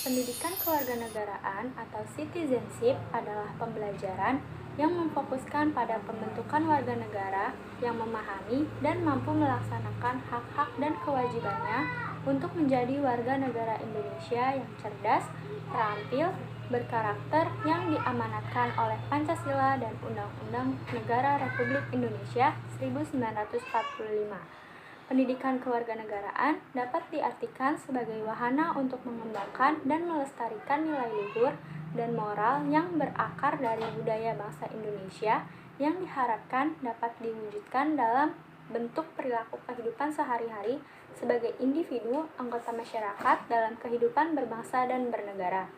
Pendidikan kewarganegaraan atau citizenship adalah pembelajaran yang memfokuskan pada pembentukan warga negara yang memahami dan mampu melaksanakan hak-hak dan kewajibannya untuk menjadi warga negara Indonesia yang cerdas, terampil, berkarakter yang diamanatkan oleh Pancasila dan Undang-Undang Negara Republik Indonesia 1945. Pendidikan kewarganegaraan dapat diartikan sebagai wahana untuk mengembangkan dan melestarikan nilai luhur dan moral yang berakar dari budaya bangsa Indonesia yang diharapkan dapat diwujudkan dalam bentuk perilaku kehidupan sehari-hari sebagai individu anggota masyarakat dalam kehidupan berbangsa dan bernegara.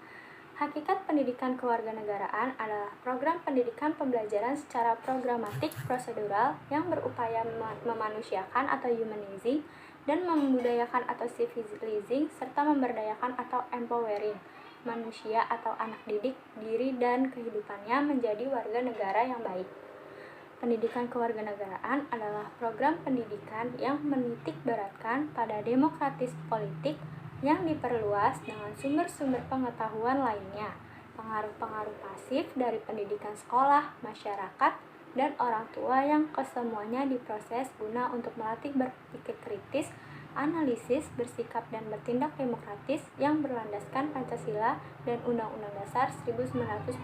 Hakikat pendidikan kewarganegaraan adalah program pendidikan pembelajaran secara programatik prosedural yang berupaya memanusiakan atau humanizing dan membudayakan atau civilizing serta memberdayakan atau empowering manusia atau anak didik diri dan kehidupannya menjadi warga negara yang baik. Pendidikan kewarganegaraan adalah program pendidikan yang menitik beratkan pada demokratis politik yang diperluas dengan sumber-sumber pengetahuan lainnya, pengaruh-pengaruh pasif dari pendidikan sekolah, masyarakat, dan orang tua yang kesemuanya diproses guna untuk melatih berpikir kritis, analisis, bersikap, dan bertindak demokratis yang berlandaskan Pancasila dan Undang-Undang Dasar 1945.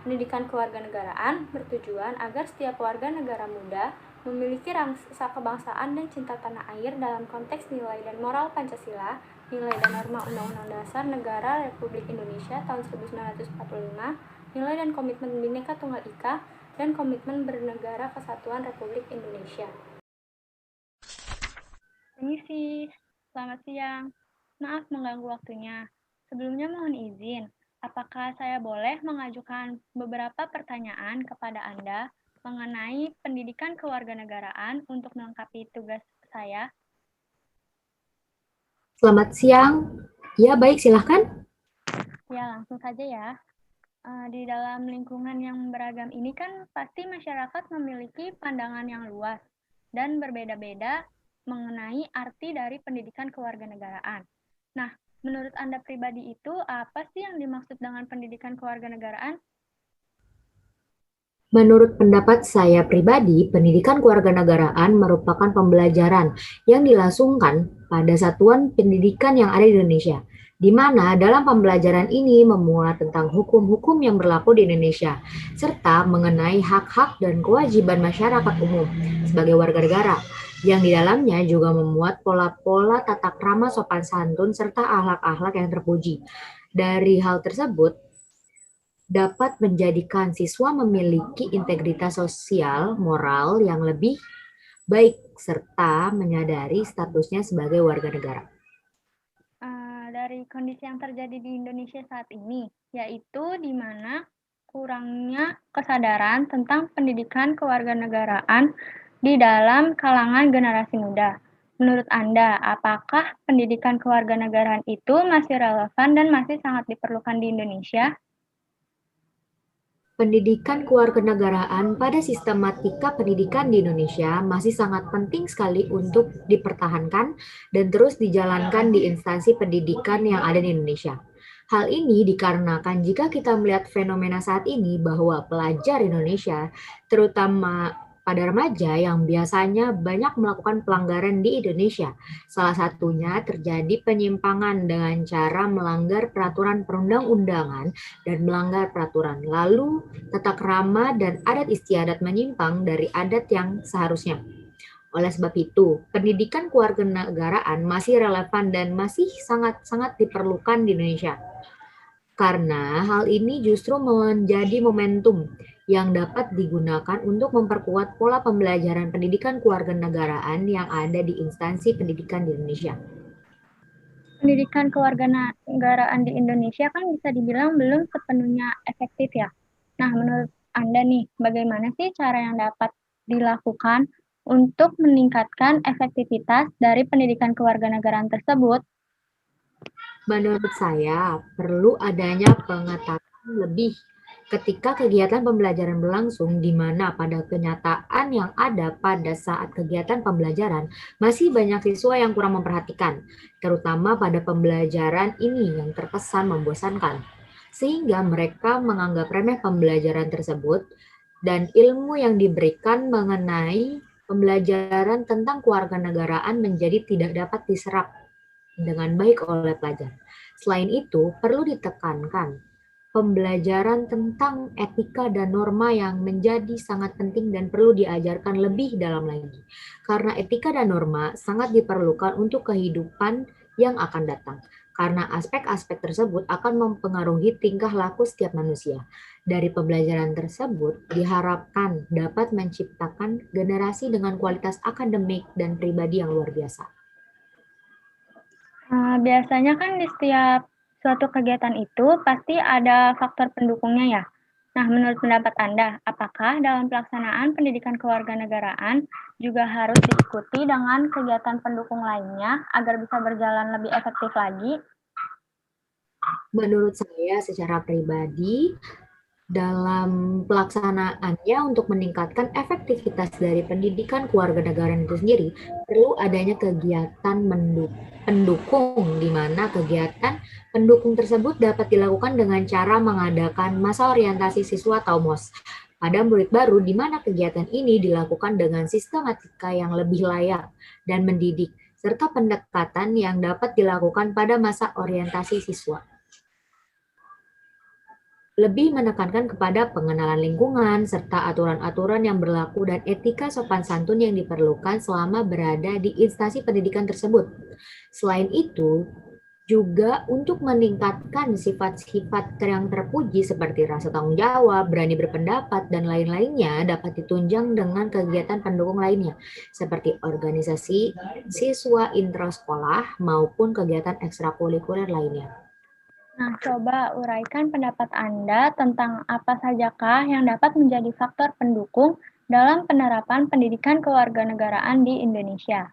Pendidikan kewarganegaraan bertujuan agar setiap warga negara muda memiliki rasa kebangsaan dan cinta tanah air dalam konteks nilai dan moral Pancasila, nilai dan norma Undang-Undang Dasar Negara Republik Indonesia tahun 1945, nilai dan komitmen Bhinneka Tunggal Ika, dan komitmen bernegara kesatuan Republik Indonesia. Permisi, selamat siang. Maaf mengganggu waktunya. Sebelumnya mohon izin, apakah saya boleh mengajukan beberapa pertanyaan kepada Anda mengenai pendidikan kewarganegaraan untuk melengkapi tugas saya? Selamat siang. Ya, baik, silahkan. Ya, langsung saja ya. Di dalam lingkungan yang beragam ini kan pasti masyarakat memiliki pandangan yang luas dan berbeda-beda mengenai arti dari pendidikan kewarganegaraan. Nah, menurut Anda pribadi itu apa sih yang dimaksud dengan pendidikan kewarganegaraan? Menurut pendapat saya pribadi, pendidikan kewarganegaraan merupakan pembelajaran yang dilangsungkan pada satuan pendidikan yang ada di Indonesia, di mana dalam pembelajaran ini memuat tentang hukum-hukum yang berlaku di Indonesia, serta mengenai hak-hak dan kewajiban masyarakat umum sebagai warga negara, yang di dalamnya juga memuat pola-pola tata krama sopan santun serta akhlak-akhlak yang terpuji. Dari hal tersebut, dapat menjadikan siswa memiliki integritas sosial moral yang lebih baik serta menyadari statusnya sebagai warga negara. Dari kondisi yang terjadi di Indonesia saat ini, yaitu di mana kurangnya kesadaran tentang pendidikan kewarganegaraan di dalam kalangan generasi muda. Menurut Anda, apakah pendidikan kewarganegaraan itu masih relevan dan masih sangat diperlukan di Indonesia? Pendidikan kewarganegaraan pada sistematika pendidikan di Indonesia masih sangat penting sekali untuk dipertahankan dan terus dijalankan di instansi pendidikan yang ada di Indonesia. Hal ini dikarenakan jika kita melihat fenomena saat ini bahwa pelajar Indonesia, terutama pada remaja yang biasanya banyak melakukan pelanggaran di Indonesia. Salah satunya terjadi penyimpangan dengan cara melanggar peraturan perundang-undangan dan melanggar peraturan. Lalu tata krama dan adat istiadat menyimpang dari adat yang seharusnya. Oleh sebab itu, pendidikan kewarganegaraan masih relevan dan masih sangat-sangat diperlukan di Indonesia. Karena hal ini justru menjadi momentum yang dapat digunakan untuk memperkuat pola pembelajaran pendidikan kewarganegaraan yang ada di instansi pendidikan di Indonesia. Pendidikan kewarganegaraan di Indonesia kan bisa dibilang belum sepenuhnya efektif ya. Nah, menurut Anda nih, bagaimana sih cara yang dapat dilakukan untuk meningkatkan efektivitas dari pendidikan kewarganegaraan tersebut? Menurut saya, perlu adanya pengetatan lebih Ketika kegiatan pembelajaran berlangsung, di mana pada kenyataan yang ada pada saat kegiatan pembelajaran, masih banyak siswa yang kurang memperhatikan, terutama pada pembelajaran ini yang terkesan membosankan. Sehingga mereka menganggap remeh pembelajaran tersebut dan ilmu yang diberikan mengenai pembelajaran tentang kewarganegaraan menjadi tidak dapat diserap dengan baik oleh pelajar. Selain itu, perlu ditekankan pembelajaran tentang etika dan norma yang menjadi sangat penting dan perlu diajarkan lebih dalam lagi. Karena etika dan norma sangat diperlukan untuk kehidupan yang akan datang. Karena aspek-aspek tersebut akan mempengaruhi tingkah laku setiap manusia. Dari pembelajaran tersebut diharapkan dapat menciptakan generasi dengan kualitas akademik dan pribadi yang luar biasa. Biasanya kan di setiap suatu kegiatan itu pasti ada faktor pendukungnya ya. Nah, menurut pendapat Anda, apakah dalam pelaksanaan pendidikan kewarganegaraan juga harus diikuti dengan kegiatan pendukung lainnya agar bisa berjalan lebih efektif lagi? Menurut saya secara pribadi, dalam pelaksanaannya untuk meningkatkan efektivitas dari pendidikan kewarganegaraan itu sendiri, perlu adanya kegiatan pendukung, di mana kegiatan pendukung tersebut dapat dilakukan dengan cara mengadakan masa orientasi siswa atau MOS pada murid baru, di mana kegiatan ini dilakukan dengan sistematika yang lebih layak dan mendidik, serta pendekatan yang dapat dilakukan pada masa orientasi siswa. Lebih menekankan kepada pengenalan lingkungan, serta aturan-aturan yang berlaku dan etika sopan santun yang diperlukan selama berada di instansi pendidikan tersebut. Selain itu, juga untuk meningkatkan sifat-sifat yang terpuji seperti rasa tanggung jawab, berani berpendapat, dan lain-lainnya dapat ditunjang dengan kegiatan pendukung lainnya, seperti organisasi, siswa intrasekolah, maupun kegiatan ekstrakurikuler lainnya. Nah, coba uraikan pendapat Anda tentang apa sajakah yang dapat menjadi faktor pendukung dalam penerapan pendidikan kewarganegaraan di Indonesia.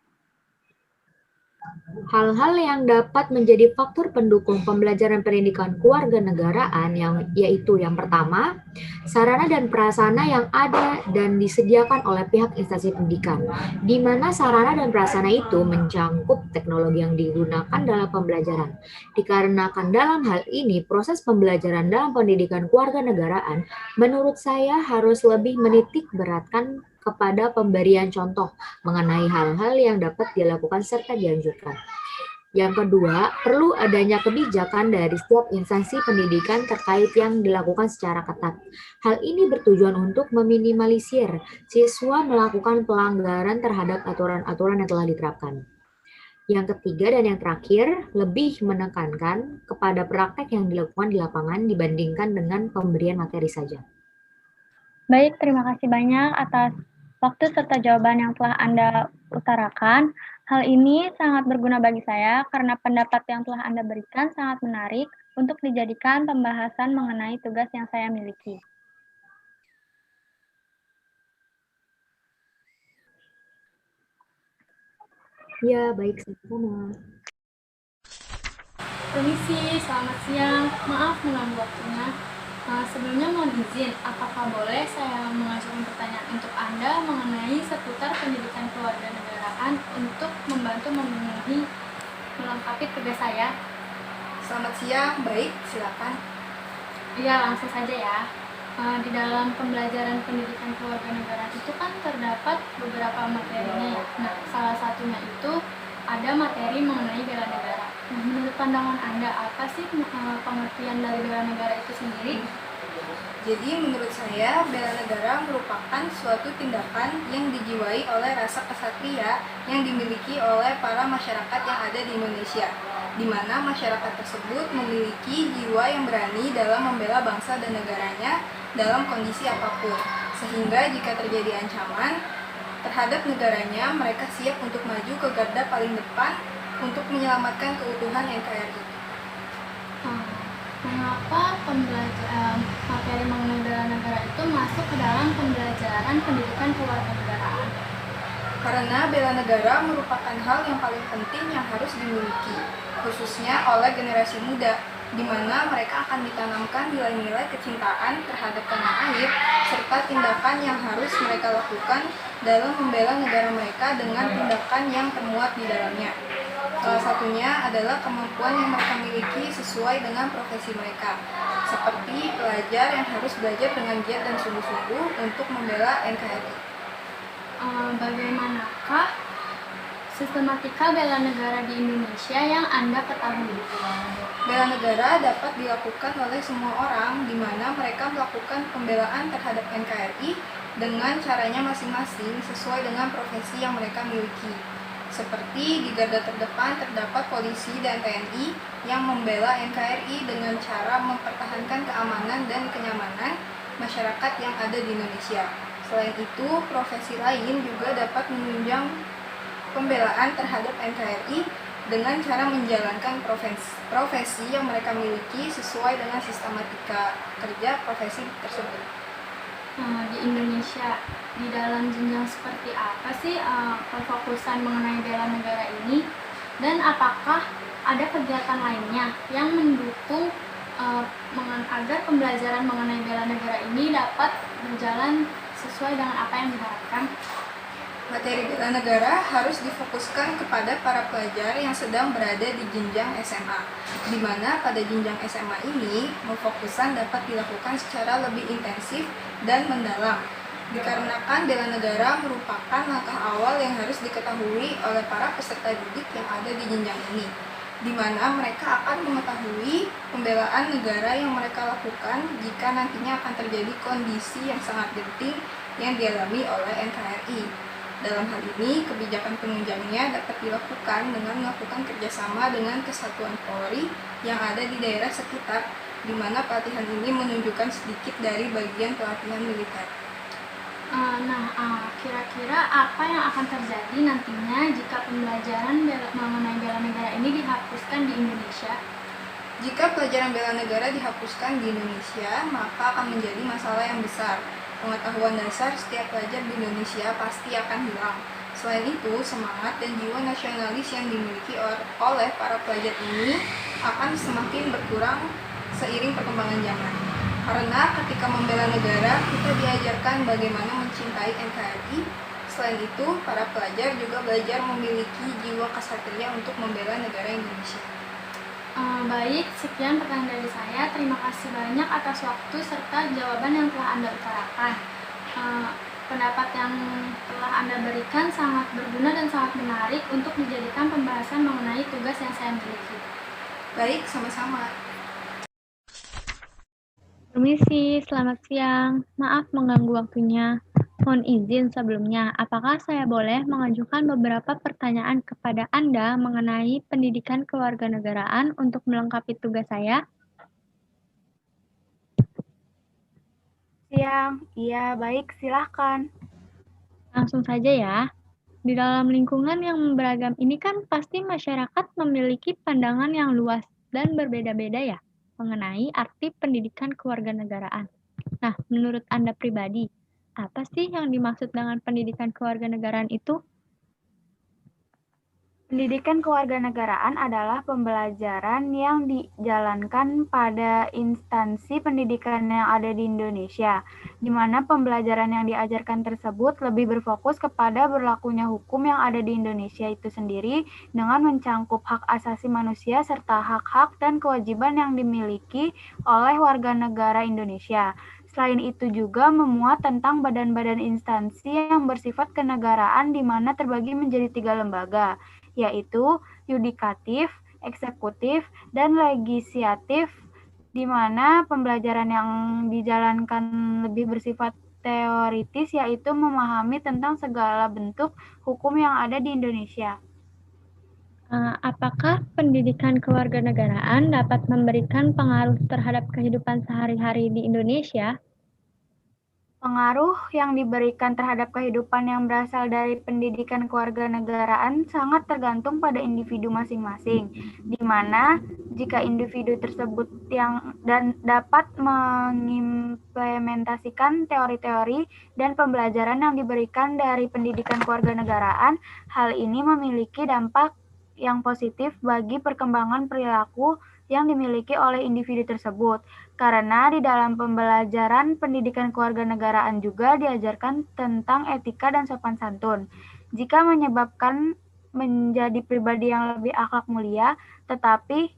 Hal-hal yang dapat menjadi faktor pendukung pembelajaran pendidikan kewarganegaraan yaitu yang pertama, sarana dan prasarana yang ada dan disediakan oleh pihak instansi pendidikan, di mana sarana dan prasarana itu mencangkup teknologi yang digunakan dalam pembelajaran. Dikarenakan dalam hal ini proses pembelajaran dalam pendidikan kewarganegaraan menurut saya harus lebih menitik beratkan kepada pemberian contoh mengenai hal-hal yang dapat dilakukan serta dianjurkan. Yang kedua, perlu adanya kebijakan dari setiap instansi pendidikan terkait yang dilakukan secara ketat. Hal ini bertujuan untuk meminimalisir siswa melakukan pelanggaran terhadap aturan-aturan yang telah diterapkan. Yang ketiga dan yang terakhir, lebih menekankan kepada praktek yang dilakukan di lapangan dibandingkan dengan pemberian materi saja. Baik, terima kasih banyak atas waktu serta jawaban yang telah Anda utarakan. Hal ini sangat berguna bagi saya karena pendapat yang telah Anda berikan sangat menarik untuk dijadikan pembahasan mengenai tugas yang saya miliki. Ya, baik, sama-sama. Permisi, selamat siang. Maaf mengganggu waktunya. Sebelumnya mohon izin, apakah boleh saya mengajukan pertanyaan untuk Anda mengenai seputar pendidikan kewarganegaraan untuk membantu memenuhi melengkapi tugas saya? Selamat siang, baik, silakan. Iya, langsung saja ya. Di dalam pembelajaran pendidikan kewarganegaraan itu kan terdapat beberapa materinya ya. Nah, salah satunya itu ada materi mengenai bela negara. Nah, menurut pandangan Anda, apa sih pengertian dari bela negara itu sendiri? Jadi menurut saya, bela negara merupakan suatu tindakan yang dijiwai oleh rasa kesatria yang dimiliki oleh para masyarakat yang ada di Indonesia, di mana masyarakat tersebut memiliki jiwa yang berani dalam membela bangsa dan negaranya dalam kondisi apapun, sehingga jika terjadi ancaman terhadap negaranya, mereka siap untuk maju ke garda paling depan untuk menyelamatkan keutuhan NKRI. Mengapa materi mengenai bela negara itu masuk ke dalam pembelajaran pendidikan kewarganegaraan? Karena bela negara merupakan hal yang paling penting yang harus dimiliki, khususnya oleh generasi muda, di mana mereka akan ditanamkan nilai-nilai kecintaan terhadap tanah air, serta tindakan yang harus mereka lakukan dalam membela negara mereka dengan tindakan yang termuat di dalamnya. Salah satunya adalah kemampuan yang mereka miliki sesuai dengan profesi mereka, seperti pelajar yang harus belajar dengan giat dan sungguh-sungguh untuk membela NKRI. Bagaimanakah sistematika bela negara di Indonesia yang Anda ketahui? Bela negara dapat dilakukan oleh semua orang, di mana mereka melakukan pembelaan terhadap NKRI dengan caranya masing-masing sesuai dengan profesi yang mereka miliki. Seperti di garda terdepan terdapat polisi dan TNI yang membela NKRI dengan cara mempertahankan keamanan dan kenyamanan masyarakat yang ada di Indonesia. Selain itu, profesi lain juga dapat menunjang pembelaan terhadap NKRI dengan cara menjalankan profesi yang mereka miliki sesuai dengan sistematika kerja profesi tersebut. Di Indonesia, di dalam jenjang seperti apa sih pemfokusan mengenai bela negara ini, dan apakah ada kegiatan lainnya yang mendukung agar pembelajaran mengenai bela negara ini dapat berjalan sesuai dengan apa yang diharapkan? Materi bela negara harus difokuskan kepada para pelajar yang sedang berada di jenjang SMA, di mana pada jenjang SMA ini pemfokusan dapat dilakukan secara lebih intensif dan mendalam, dikarenakan bela negara merupakan langkah awal yang harus diketahui oleh para peserta didik yang ada di jenjang ini, di mana mereka akan mengetahui pembelaan negara yang mereka lakukan jika nantinya akan terjadi kondisi yang sangat genting yang dialami oleh NKRI. Dalam hal ini, kebijakan penunjangnya dapat dilakukan dengan melakukan kerjasama dengan kesatuan Polri yang ada di daerah sekitar, di mana pelatihan ini menunjukkan sedikit dari bagian pelatihan militer. Kira-kira apa yang akan terjadi nantinya jika pembelajaran mengenai bela negara ini dihapuskan di Indonesia? Jika pelajaran bela negara dihapuskan di Indonesia, maka akan menjadi masalah yang besar. Pengetahuan dasar setiap pelajar di Indonesia pasti akan hilang. Selain itu, semangat dan jiwa nasionalis yang dimiliki oleh para pelajar ini akan semakin berkurang seiring perkembangan zaman. Karena ketika membela negara, kita diajarkan bagaimana mencintai NKRI. Selain itu, para pelajar juga belajar memiliki jiwa kesatria untuk membela negara Indonesia. Baik, sekian pertanyaan dari saya. Terima kasih banyak atas waktu serta jawaban yang telah Anda utarakan. Pendapat yang telah Anda berikan sangat berguna dan sangat menarik untuk dijadikan pembahasan mengenai tugas yang saya miliki. Baik, sama-sama. Permisi, selamat siang. Maaf mengganggu waktunya. Mohon izin sebelumnya, apakah saya boleh mengajukan beberapa pertanyaan kepada Anda mengenai pendidikan kewarganegaraan untuk melengkapi tugas saya? Siang, iya baik, silahkan. Langsung saja ya. Di dalam lingkungan yang beragam ini kan pasti masyarakat memiliki pandangan yang luas dan berbeda-beda ya mengenai arti pendidikan kewarganegaraan. Nah, menurut Anda pribadi, apa sih yang dimaksud dengan pendidikan kewarganegaraan itu? Pendidikan kewarganegaraan adalah pembelajaran yang dijalankan pada instansi pendidikan yang ada di Indonesia, di mana pembelajaran yang diajarkan tersebut lebih berfokus kepada berlakunya hukum yang ada di Indonesia itu sendiri dengan mencangkup hak asasi manusia serta hak-hak dan kewajiban yang dimiliki oleh warga negara Indonesia. Selain itu juga memuat tentang badan-badan instansi yang bersifat kenegaraan di mana terbagi menjadi 3 lembaga, yaitu yudikatif, eksekutif, dan legislatif, di mana pembelajaran yang dijalankan lebih bersifat teoritis, yaitu memahami tentang segala bentuk hukum yang ada di Indonesia. Apakah pendidikan kewarganegaraan dapat memberikan pengaruh terhadap kehidupan sehari-hari di Indonesia? Pengaruh yang diberikan terhadap kehidupan yang berasal dari pendidikan kewarganegaraan sangat tergantung pada individu masing-masing, di mana jika individu tersebut yang dapat mengimplementasikan teori-teori dan pembelajaran yang diberikan dari pendidikan kewarganegaraan, hal ini memiliki dampak yang positif bagi perkembangan perilaku yang dimiliki oleh individu tersebut. Karena di dalam pembelajaran pendidikan kewarganegaraan juga diajarkan tentang etika dan sopan santun. Jika menyebabkan menjadi pribadi yang lebih akhlak mulia, tetapi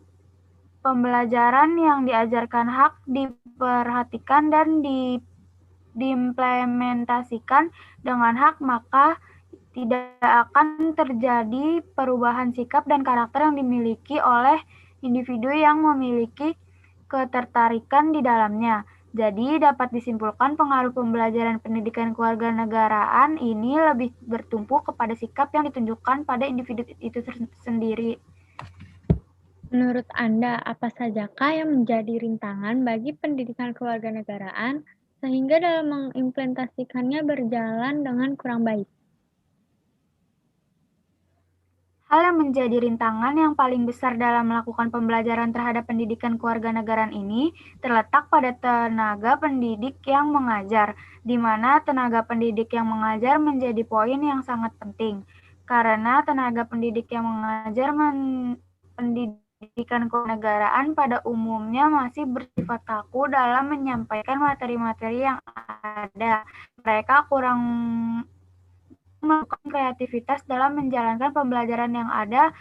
pembelajaran yang diajarkan hak diperhatikan dan diimplementasikan dengan hak, maka tidak akan terjadi perubahan sikap dan karakter yang dimiliki oleh individu yang memiliki ketertarikan di dalamnya. Jadi dapat disimpulkan pengaruh pembelajaran pendidikan kewarganegaraan ini lebih bertumpu kepada sikap yang ditunjukkan pada individu itu sendiri. Menurut Anda, apa sajakah yang menjadi rintangan bagi pendidikan kewarganegaraan sehingga dalam mengimplementasikannya berjalan dengan kurang baik? Hal yang menjadi rintangan yang paling besar dalam melakukan pembelajaran terhadap pendidikan kewarganegaraan ini terletak pada tenaga pendidik yang mengajar, di mana tenaga pendidik yang mengajar menjadi poin yang sangat penting. Karena tenaga pendidik yang mengajar pendidikan kewarganegaraan pada umumnya masih bersifat kaku dalam menyampaikan materi-materi yang ada. Mereka kurang melakukan kreativitas dalam menjalankan pembelajaran yang ada.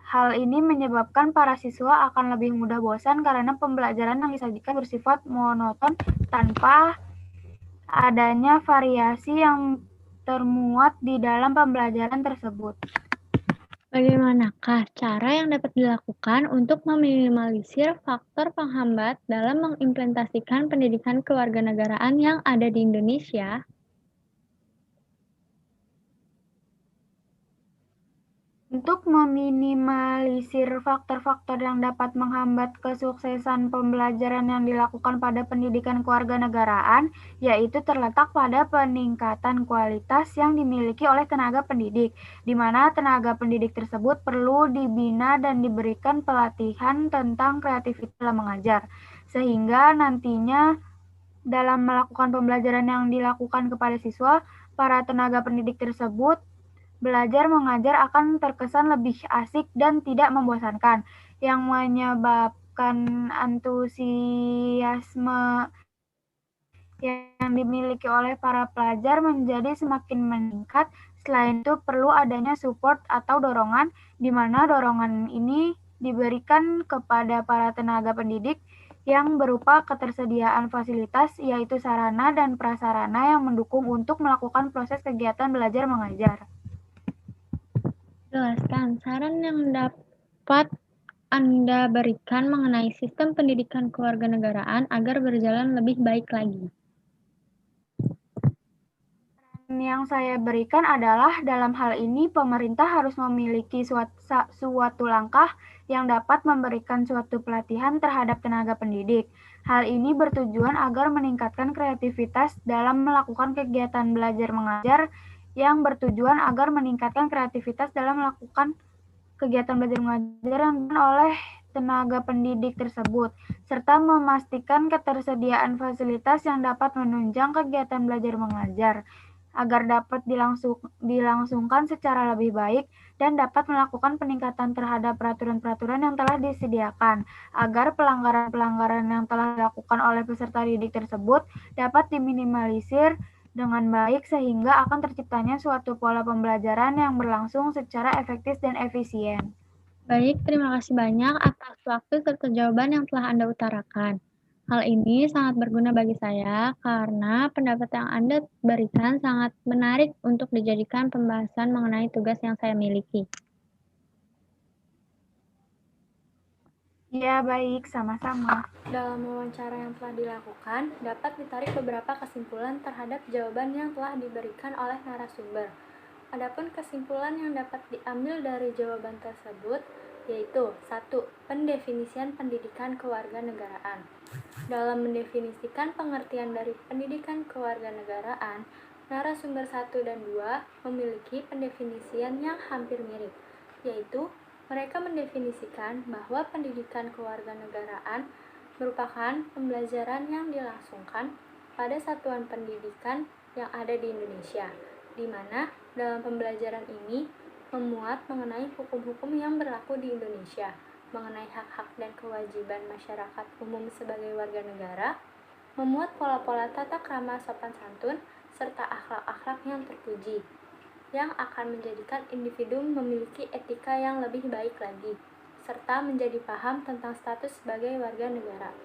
Hal ini menyebabkan para siswa akan lebih mudah bosan karena pembelajaran yang disajikan bersifat monoton tanpa adanya variasi yang termuat di dalam pembelajaran tersebut. Bagaimanakah cara yang dapat dilakukan untuk meminimalisir faktor penghambat dalam mengimplementasikan pendidikan kewarganegaraan yang ada di Indonesia? Untuk meminimalisir faktor-faktor yang dapat menghambat kesuksesan pembelajaran yang dilakukan pada pendidikan kewarganegaraan, yaitu terletak pada peningkatan kualitas yang dimiliki oleh tenaga pendidik, di mana tenaga pendidik tersebut perlu dibina dan diberikan pelatihan tentang kreativitas dalam mengajar, sehingga nantinya dalam melakukan pembelajaran yang dilakukan kepada siswa, para tenaga pendidik tersebut belajar mengajar akan terkesan lebih asik dan tidak membosankan, yang menyebabkan antusiasme yang dimiliki oleh para pelajar menjadi semakin meningkat. Selain itu, perlu adanya support atau dorongan, di mana dorongan ini diberikan kepada para tenaga pendidik yang berupa ketersediaan fasilitas, yaitu sarana dan prasarana yang mendukung untuk melakukan proses kegiatan belajar mengajar. Jelaskan saran yang dapat Anda berikan mengenai sistem pendidikan kewarganegaraan agar berjalan lebih baik lagi. Yang saya berikan adalah dalam hal ini pemerintah harus memiliki suatu langkah yang dapat memberikan suatu pelatihan terhadap tenaga pendidik. Hal ini bertujuan agar meningkatkan kreativitas dalam melakukan kegiatan belajar mengajar yang bertujuan agar meningkatkan kreativitas dalam melakukan kegiatan belajar mengajar yang oleh tenaga pendidik tersebut, serta memastikan ketersediaan fasilitas yang dapat menunjang kegiatan belajar mengajar agar dapat dilangsungkan secara lebih baik dan dapat melakukan peningkatan terhadap peraturan-peraturan yang telah disediakan, agar pelanggaran-pelanggaran yang telah dilakukan oleh peserta didik tersebut dapat diminimalisir dengan baik sehingga akan terciptanya suatu pola pembelajaran yang berlangsung secara efektif dan efisien. Baik, terima kasih banyak atas waktu serta jawaban yang telah Anda utarakan. Hal ini sangat berguna bagi saya karena pendapat yang Anda berikan sangat menarik untuk dijadikan pembahasan mengenai tugas yang saya miliki. Ya, baik, sama-sama. Dalam wawancara yang telah dilakukan, dapat ditarik beberapa kesimpulan terhadap jawaban yang telah diberikan oleh narasumber. Adapun kesimpulan yang dapat diambil dari jawaban tersebut yaitu 1. Pendefinisian pendidikan kewarganegaraan. Dalam mendefinisikan pengertian dari pendidikan kewarganegaraan, narasumber 1 dan 2 memiliki pendefinisian yang hampir mirip, yaitu mereka mendefinisikan bahwa pendidikan kewarganegaraan merupakan pembelajaran yang dilangsungkan pada satuan pendidikan yang ada di Indonesia, di mana dalam pembelajaran ini memuat mengenai hukum-hukum yang berlaku di Indonesia, mengenai hak-hak dan kewajiban masyarakat umum sebagai warga negara, memuat pola-pola tata krama sopan santun, serta akhlak-akhlak yang terpuji, yang akan menjadikan individu memiliki etika yang lebih baik lagi, serta menjadi paham tentang status sebagai warga negara.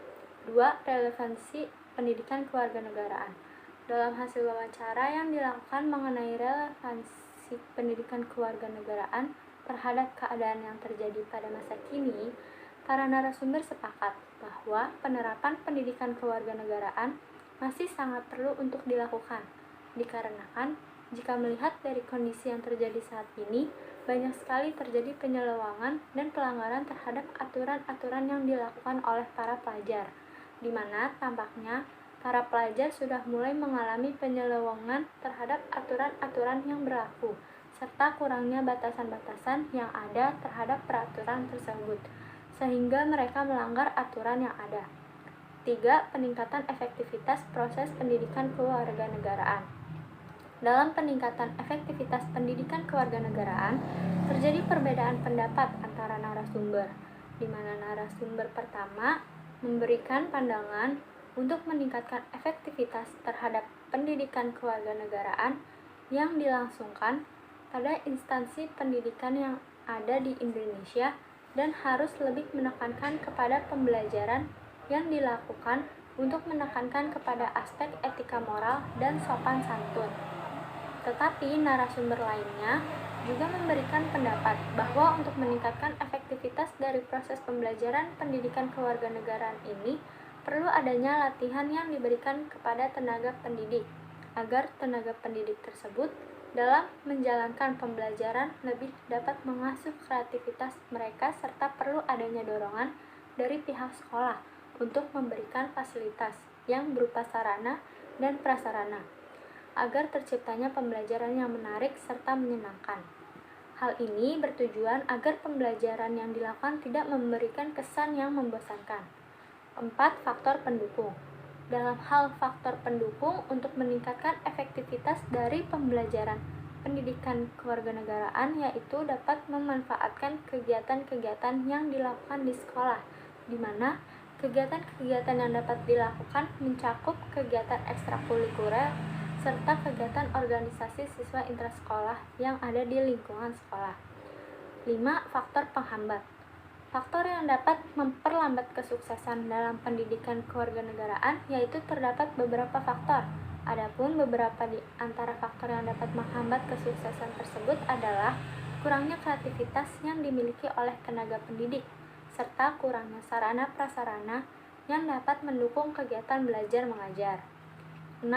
2. Relevansi pendidikan kewarganegaraan. Dalam hasil wawancara yang dilakukan mengenai relevansi pendidikan kewarganegaraan terhadap keadaan yang terjadi pada masa kini, para narasumber sepakat bahwa penerapan pendidikan kewarganegaraan masih sangat perlu untuk dilakukan, dikarenakan jika melihat dari kondisi yang terjadi saat ini, banyak sekali terjadi penyelewangan dan pelanggaran terhadap aturan-aturan yang dilakukan oleh para pelajar, di mana tampaknya para pelajar sudah mulai mengalami penyelewengan terhadap aturan-aturan yang berlaku, serta kurangnya batasan-batasan yang ada terhadap peraturan tersebut, sehingga mereka melanggar aturan yang ada. 3. Peningkatan efektivitas proses pendidikan kewarganegaraan. Dalam peningkatan efektivitas pendidikan kewarganegaraan, terjadi perbedaan pendapat antara narasumber, di mana narasumber pertama memberikan pandangan untuk meningkatkan efektivitas terhadap pendidikan kewarganegaraan yang dilangsungkan pada instansi pendidikan yang ada di Indonesia dan harus lebih menekankan kepada pembelajaran yang dilakukan untuk menekankan kepada aspek etika moral dan sopan santun. Tetapi narasumber lainnya juga memberikan pendapat bahwa untuk meningkatkan efektivitas dari proses pembelajaran pendidikan kewarganegaraan ini perlu adanya latihan yang diberikan kepada tenaga pendidik, agar tenaga pendidik tersebut dalam menjalankan pembelajaran lebih dapat mengasuh kreativitas mereka, serta perlu adanya dorongan dari pihak sekolah untuk memberikan fasilitas yang berupa sarana dan prasarana, agar terciptanya pembelajaran yang menarik serta menyenangkan. Hal ini bertujuan agar pembelajaran yang dilakukan tidak memberikan kesan yang membosankan. 4. Faktor pendukung. Dalam hal faktor pendukung untuk meningkatkan efektivitas dari pembelajaran pendidikan kewarganegaraan, yaitu dapat memanfaatkan kegiatan-kegiatan yang dilakukan di sekolah, di mana kegiatan-kegiatan yang dapat dilakukan mencakup kegiatan ekstrakurikuler serta kegiatan organisasi siswa intrasekolah yang ada di lingkungan sekolah. 5. Faktor penghambat. Faktor yang dapat memperlambat kesuksesan dalam pendidikan kewarganegaraan yaitu terdapat beberapa faktor. Adapun beberapa di antara faktor yang dapat menghambat kesuksesan tersebut adalah kurangnya kreativitas yang dimiliki oleh tenaga pendidik, serta kurangnya sarana prasarana yang dapat mendukung kegiatan belajar mengajar. 6.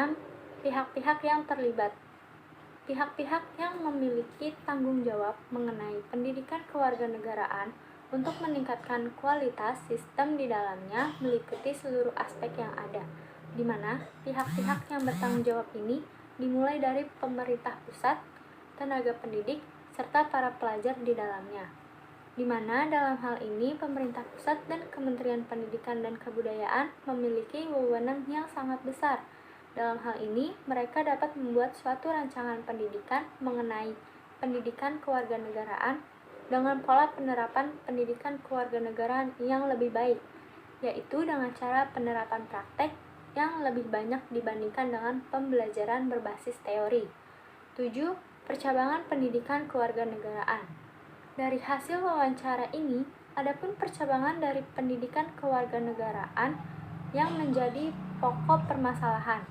Pihak-pihak yang terlibat. Pihak-pihak yang memiliki tanggung jawab mengenai pendidikan kewarganegaraan untuk meningkatkan kualitas sistem di dalamnya meliputi seluruh aspek yang ada, di mana pihak-pihak yang bertanggung jawab ini dimulai dari pemerintah pusat, tenaga pendidik, serta para pelajar di dalamnya, di mana dalam hal ini pemerintah pusat dan Kementerian Pendidikan dan Kebudayaan memiliki wewenang yang sangat besar. Dalam hal ini, mereka dapat membuat suatu rancangan pendidikan mengenai pendidikan kewarganegaraan dengan pola penerapan pendidikan kewarganegaraan yang lebih baik, yaitu dengan cara penerapan praktek yang lebih banyak dibandingkan dengan pembelajaran berbasis teori. 7. Percabangan pendidikan kewarganegaraan. Dari hasil wawancara ini, adapun percabangan dari pendidikan kewarganegaraan yang menjadi pokok permasalahan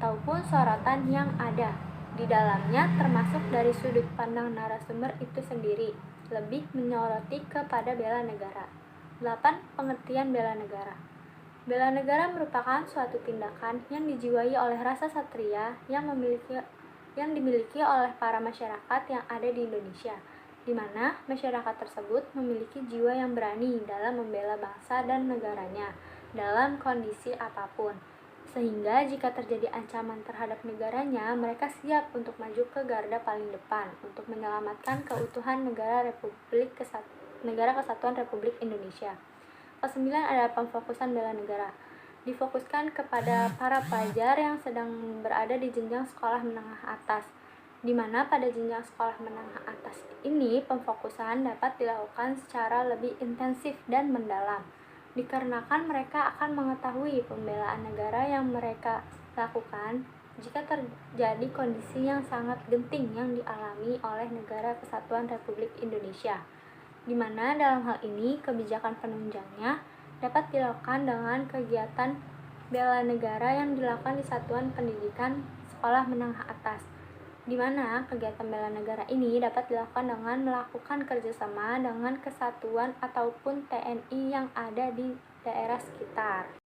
ataupun sorotan yang ada di dalamnya, termasuk dari sudut pandang narasumber itu sendiri, lebih menyoroti kepada bela negara. 8. Pengertian bela negara. Bela negara merupakan suatu tindakan yang dijiwai oleh rasa satria yang dimiliki oleh para masyarakat yang ada di Indonesia, di mana masyarakat tersebut memiliki jiwa yang berani dalam membela bangsa dan negaranya dalam kondisi apapun, sehingga jika terjadi ancaman terhadap negaranya, mereka siap untuk maju ke garda paling depan untuk menyelamatkan keutuhan negara Kesatuan Republik Indonesia. Ke-9 adalah pemfokusan bela negara. Difokuskan kepada para pelajar yang sedang berada di jenjang sekolah menengah atas, di mana pada jenjang sekolah menengah atas ini pemfokusan dapat dilakukan secara lebih intensif dan mendalam, dikarenakan mereka akan mengetahui pembelaan negara yang mereka lakukan jika terjadi kondisi yang sangat genting yang dialami oleh Negara Kesatuan Republik Indonesia, di mana dalam hal ini kebijakan penunjangnya dapat dilakukan dengan kegiatan bela negara yang dilakukan di Satuan Pendidikan Sekolah Menengah Atas, di mana kegiatan bela negara ini dapat dilakukan dengan melakukan kerjasama dengan kesatuan ataupun TNI yang ada di daerah sekitar.